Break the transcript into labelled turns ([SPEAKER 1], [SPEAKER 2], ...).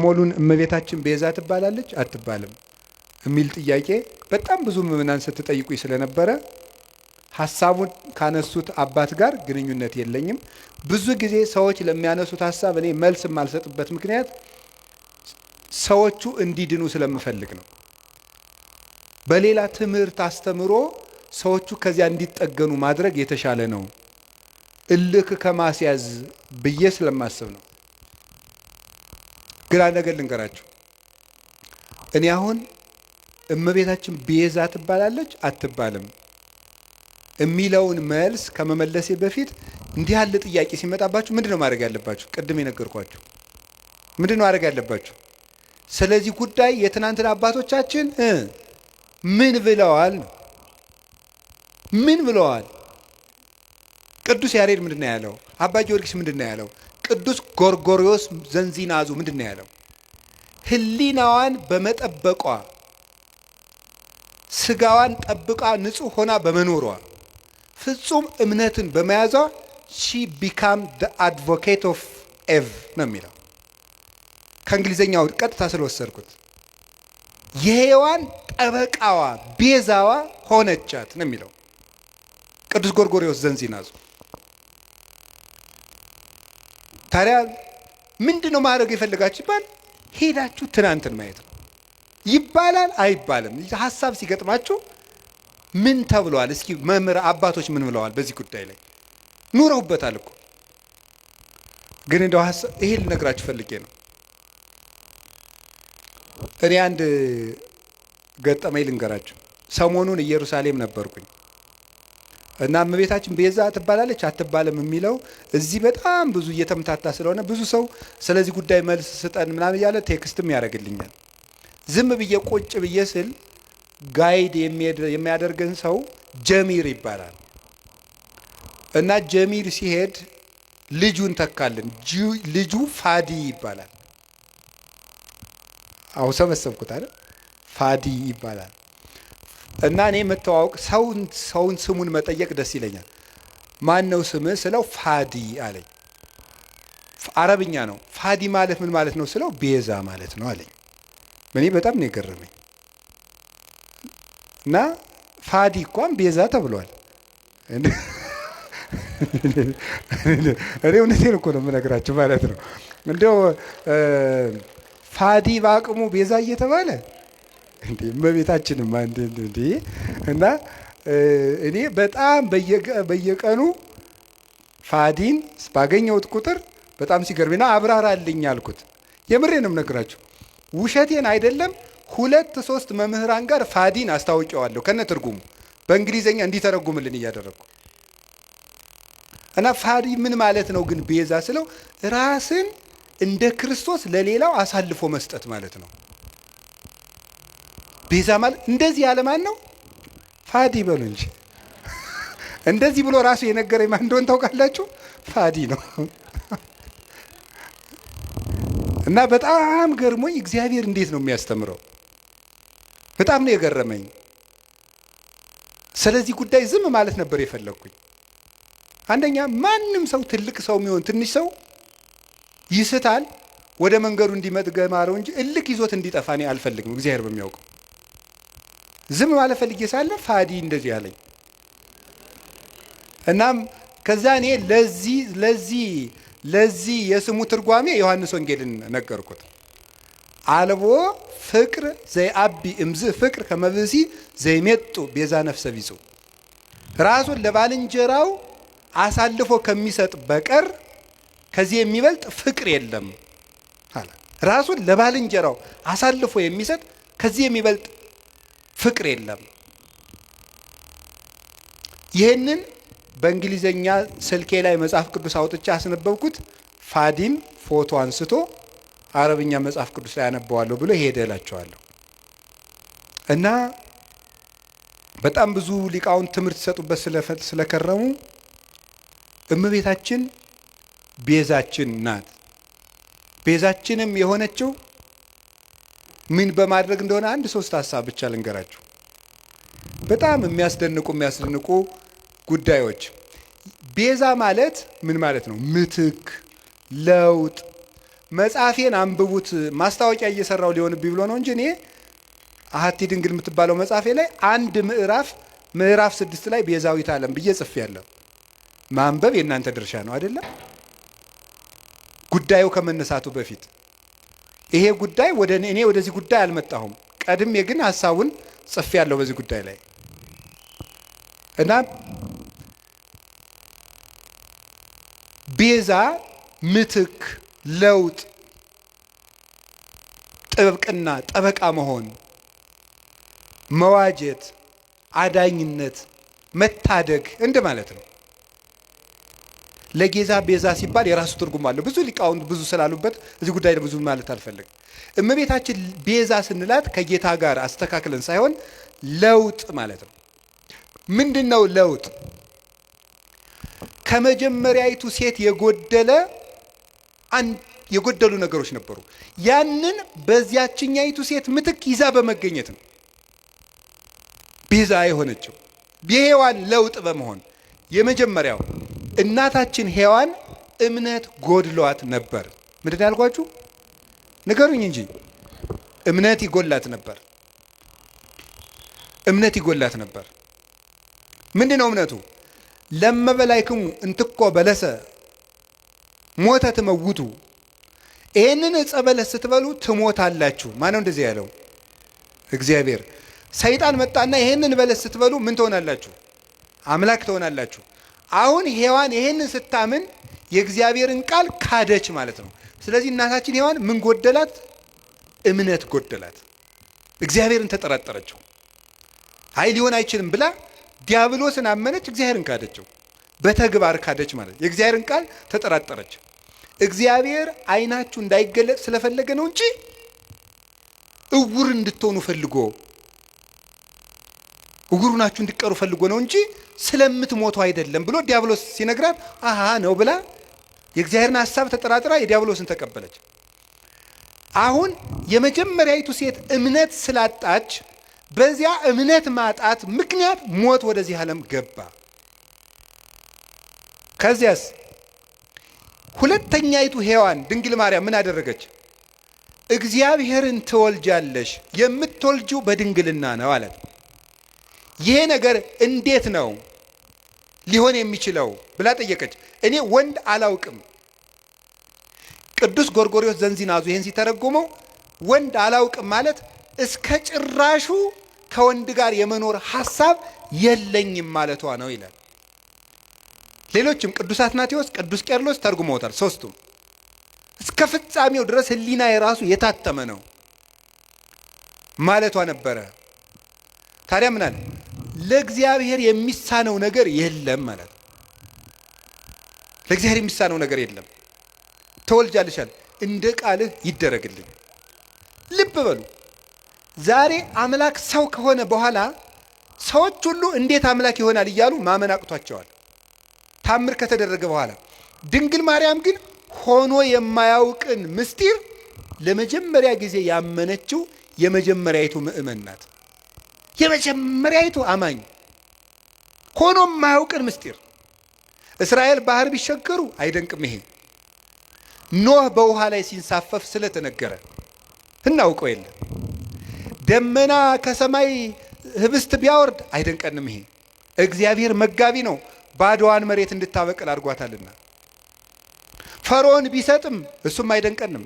[SPEAKER 1] ሰሞኑን እመቤታችን ቤዛ ትባላለች አትባልም የሚል ጥያቄ በጣም ብዙ ምዕመናን ስትጠይቁኝ ስለነበረ ሐሳቡን ካነሱት አባት ጋር ግንኙነት የለኝም። ብዙ ጊዜ ሰዎች ለሚያነሱት ሐሳብ እኔ መልስ የማልሰጥበት ምክንያት ሰዎቹ እንዲድኑ ስለምፈልግ ነው። በሌላ ትምህርት አስተምሮ ሰዎቹ ከዚያ እንዲጠገኑ ማድረግ የተሻለ ነው እልክ ከማስያዝ ብዬ ስለማስብ ነው። ግን አንድ ነገር ልንገራችሁ። እኔ አሁን እመቤታችን ቤዛ ትባላለች አትባልም የሚለውን መልስ ከመመለሴ በፊት እንዲህ ያለ ጥያቄ ሲመጣባችሁ ምንድነው ማድረግ ያለባችሁ? ቅድም የነገርኳችሁ ምንድነው ማድረግ ያለባችሁ? ስለዚህ ጉዳይ የትናንትና አባቶቻችን ምን ብለዋል? ምን ብለዋል? ቅዱስ ያሬድ ምንድነው ያለው? አባ ጊዮርጊስ ምንድነው ያለው? ቅዱስ ጎርጎርዮስ ዘንዚናዙ ምንድነው ያለው? ህሊናዋን በመጠበቋ ስጋዋን ጠብቃ ንጹህ ሆና በመኖሯ ፍጹም እምነትን በመያዟ she became the advocate of Eve ነው የሚለው። ከእንግሊዘኛው ቀጥታ ስለወሰድኩት የሔዋን ጠበቃዋ ቤዛዋ ሆነቻት ነው የሚለው ቅዱስ ጎርጎርዮስ ዘንዚናዙ። ታዲያ ምንድነው ማድረግ የፈለጋችሁ ይባል? ሄዳችሁ ትናንትን ማየት ነው። ይባላል አይባልም? ሐሳብ ሲገጥማችሁ ምን ተብሏል? እስኪ መምህር አባቶች ምን ብለዋል በዚህ ጉዳይ ላይ? ኑረውበታል እኮ። ግን እንደው ይሄ ልነግራችሁ ፈልጌ ነው። እኔ አንድ ገጠመኝ ልንገራችሁ። ሰሞኑን ኢየሩሳሌም ነበርኩኝ እና እመቤታችን ቤዛ ትባላለች አትባልም የሚለው እዚህ በጣም ብዙ እየተምታታ ስለሆነ ብዙ ሰው ስለዚህ ጉዳይ መልስ ስጠን ምናምን እያለ ቴክስትም ያደርግልኛል። ዝም ብዬ ቁጭ ብዬ ስል ጋይድ የሚያደርገን ሰው ጀሚር ይባላል እና ጀሚር ሲሄድ ልጁን ተካልን። ልጁ ፋዲ ይባላል። አው ሰበሰብኩት አይደል? ፋዲ ይባላል። እና እኔ መተዋወቅ ሰውን ስሙን መጠየቅ ደስ ይለኛል። ማን ነው ስምህ ስለው ፋዲ አለኝ። አረብኛ ነው። ፋዲ ማለት ምን ማለት ነው ስለው ቤዛ ማለት ነው አለኝ። እኔ በጣም ነው የገረመኝ። እና ፋዲ እንኳን ቤዛ ተብሏል። እኔ እውነቴን እኮ ነው የምነግራችሁ ማለት ነው። እንደው ፋዲ በአቅሙ ቤዛ እየተባለ እንዴ እመቤታችንም እንዴ! እና እኔ በጣም በየቀኑ ፋዲን ባገኘሁት ቁጥር በጣም ሲገርምና አብራራልኝ አልኩት። የምሬንም ነግራችሁ ውሸቴን አይደለም። 2-3 መምህራን ጋር ፋዲን አስታውቀዋለሁ ከነ ትርጉሙ በእንግሊዘኛ እንዲተረጉምልን እያደረኩ እና ፋዲ ምን ማለት ነው ግን ቤዛ ስለው ራስን እንደ ክርስቶስ ለሌላው አሳልፎ መስጠት ማለት ነው። ቤዛ ማለት እንደዚህ ያለ ማን ነው? ፋዲ በሉ እንጂ እንደዚህ ብሎ ራሱ የነገረኝ ማን እንደሆነ ታውቃላችሁ? ፋዲ ነው። እና በጣም ገርሞኝ እግዚአብሔር እንዴት ነው የሚያስተምረው? በጣም ነው የገረመኝ። ስለዚህ ጉዳይ ዝም ማለት ነበር የፈለኩኝ። አንደኛ ማንም ሰው ትልቅ ሰው የሚሆን ትንሽ ሰው ይስታል፣ ወደ መንገዱ እንዲመጥገማረው እንጂ እልክ ይዞት እንዲጠፋ እኔ አልፈልግም። እግዚአብሔር በሚያውቀው ዝም ማለት ፈልጌ ሳለ ፋዲ እንደዚህ ያለኝ። እናም ከዛ እኔ ለዚህ የስሙ ትርጓሜ ዮሐንስ ወንጌልን ነገርኩት። አልቦ ፍቅር ዘይአቢ እምዝ ፍቅር ከመብሲ ዘይሜጡ ቤዛ ነፍሰ ቢጹ ራሱን ለባልንጀራው አሳልፎ ከሚሰጥ በቀር ከዚህ የሚበልጥ ፍቅር የለም አለ። ራሱን ለባልንጀራው አሳልፎ የሚሰጥ ከዚህ የሚበልጥ ፍቅር የለም። ይህንን በእንግሊዘኛ ስልኬ ላይ መጽሐፍ ቅዱስ አውጥቼ አስነበብኩት። ፋዲም ፎቶ አንስቶ አረብኛ መጽሐፍ ቅዱስ ላይ አነበዋለሁ ብሎ ሄደ እላቸዋለሁ። እና በጣም ብዙ ሊቃውንት ትምህርት ሲሰጡበት ስለከረሙ እመቤታችን ቤዛችን ናት። ቤዛችንም የሆነችው ምን በማድረግ እንደሆነ 1-3 ሐሳብ ብቻ ልንገራችሁ። በጣም የሚያስደንቁ ጉዳዮች። ቤዛ ማለት ምን ማለት ነው? ምትክ፣ ለውጥ፣ መጽሐፌን አንብቡት ማስታወቂያ እየሰራው ሊሆንብኝ ብሎ ነው እንጂ እኔ አሐቲ ድንግል የምትባለው መጽሐፌ ላይ አንድ ምዕራፍ 6 ላይ ቤዛዊት ዓለም ብዬ ጽፌያለሁ። ማንበብ የእናንተ ድርሻ ነው አይደለም? ጉዳዩ ከመነሳቱ በፊት ይሄ ጉዳይ እኔ ወደዚህ ጉዳይ አልመጣሁም። ቀድሜ ግን ሐሳቡን ጽፌያለሁ በዚህ ጉዳይ ላይ እና ቤዛ ምትክ፣ ለውጥ፣ ጥብቅና፣ ጠበቃ መሆን፣ መዋጀት፣ አዳኝነት፣ መታደግ እንደ ማለት ነው። ለጌዛ ቤዛ ሲባል የራሱ ትርጉም አለው። ብዙ ሊቃውንት ብዙ ስላሉበት እዚህ ጉዳይ ብዙ ማለት አልፈልግም። እመቤታችን ቤዛ ስንላት ከጌታ ጋር አስተካክለን ሳይሆን ለውጥ ማለት ነው። ምንድነው ለውጥ? ከመጀመሪያይቱ ሴት የጎደሉ ነገሮች ነበሩ። ያንን በዚያችኛይቱ ሴት ምትክ ይዛ በመገኘት ነው ቤዛ የሆነችው። የሔዋን ለውጥ በመሆን የመጀመሪያው እናታችን ሔዋን እምነት ጎድሏት ነበር። ምንድን ያልኳችሁ ንገሩኝ እንጂ እምነት ይጎላት ነበር። እምነት ይጎላት ነበር። ምንድነው እምነቱ? ለመበላይክሙ እንትኮ በለሰ ሞተ ትመውቱ፣ ይህንን ዕፀ በለስ ስትበሉ ትሞታላችሁ። ማነው እንደዚህ ያለው? እግዚአብሔር። ሰይጣን መጣና ይህንን በለስ ስትበሉ ምን ትሆናላችሁ? አምላክ ትሆናላችሁ። አሁን ሔዋን ይህንን ስታምን የእግዚአብሔርን ቃል ካደች ማለት ነው። ስለዚህ እናታችን ሔዋን ምን ጎደላት? እምነት ጎደላት። እግዚአብሔርን ተጠራጠረችው። አይ ሊሆን አይችልም ብላ ዲያብሎስን አመነች፣ እግዚአብሔርን ካደችው። በተግባር ካደች ማለት የእግዚአብሔርን ቃል ተጠራጠረች። እግዚአብሔር ዓይናችሁ እንዳይገለጥ ስለፈለገ ነው እንጂ እውር እንድትሆኑ ፈልጎ እውሩናችሁ እንድትቀሩ ፈልጎ ነው እንጂ ስለምትሞቱ አይደለም ብሎ ዲያብሎስ ሲነግራት አሃ ነው ብላ የእግዚአብሔርን ሐሳብ ተጠራጥራ የዲያብሎስን ተቀበለች። አሁን የመጀመሪያይቱ ሴት እምነት ስላጣች በዚያ እምነት ማጣት ምክንያት ሞት ወደዚህ ዓለም ገባ። ከዚያስ ሁለተኛይቱ ሔዋን ድንግል ማርያም ምን አደረገች? እግዚአብሔርን ትወልጃለሽ፣ የምትወልጂው በድንግልና ነው አላት። ይሄ ነገር እንዴት ነው ሊሆን የሚችለው ብላ ጠየቀች። እኔ ወንድ አላውቅም። ቅዱስ ጎርጎርዮስ ዘንዚናዙ ይህን ሲተረጉመው ወንድ አላውቅም ማለት እስከ ጭራሹ ከወንድ ጋር የመኖር ሐሳብ የለኝም ማለቷ ነው ይላል። ሌሎችም ቅዱስ አትናቴዎስ፣ ቅዱስ ቄርሎስ ተርጉመውታል። ሶስቱም እስከ ፍጻሜው ድረስ ሕሊና የራሱ የታተመ ነው ማለቷ ነበረ። ታዲያ ምን አለ? ለእግዚአብሔር የሚሳነው ነገር የለም ማለት ነው። ለእግዚአብሔር የሚሳነው ነገር የለም። ተወልጃለሻል፣ እንደ ቃልህ ይደረግልኝ። ልብ በሉ። ዛሬ አምላክ ሰው ከሆነ በኋላ ሰዎች ሁሉ እንዴት አምላክ ይሆናል እያሉ ማመን አቅቷቸዋል፣ ታምር ከተደረገ በኋላ። ድንግል ማርያም ግን ሆኖ የማያውቅን ምስጢር ለመጀመሪያ ጊዜ ያመነችው የመጀመሪያይቱ ምእመን ናት። የመጀመሪያይቱ አማኝ ሆኖ የማያውቅን ምስጢር። እስራኤል ባህር ቢሸገሩ አይደንቅም። ይሄ ኖህ በውሃ ላይ ሲንሳፈፍ ስለተነገረ እናውቀው የለ። ደመና ከሰማይ ህብስት ቢያወርድ አይደንቀንም። ይሄ እግዚአብሔር መጋቢ ነው፣ ባዶዋን መሬት እንድታበቅል አድርጓታልና። ፈርዖን ቢሰጥም እሱም አይደንቀንም።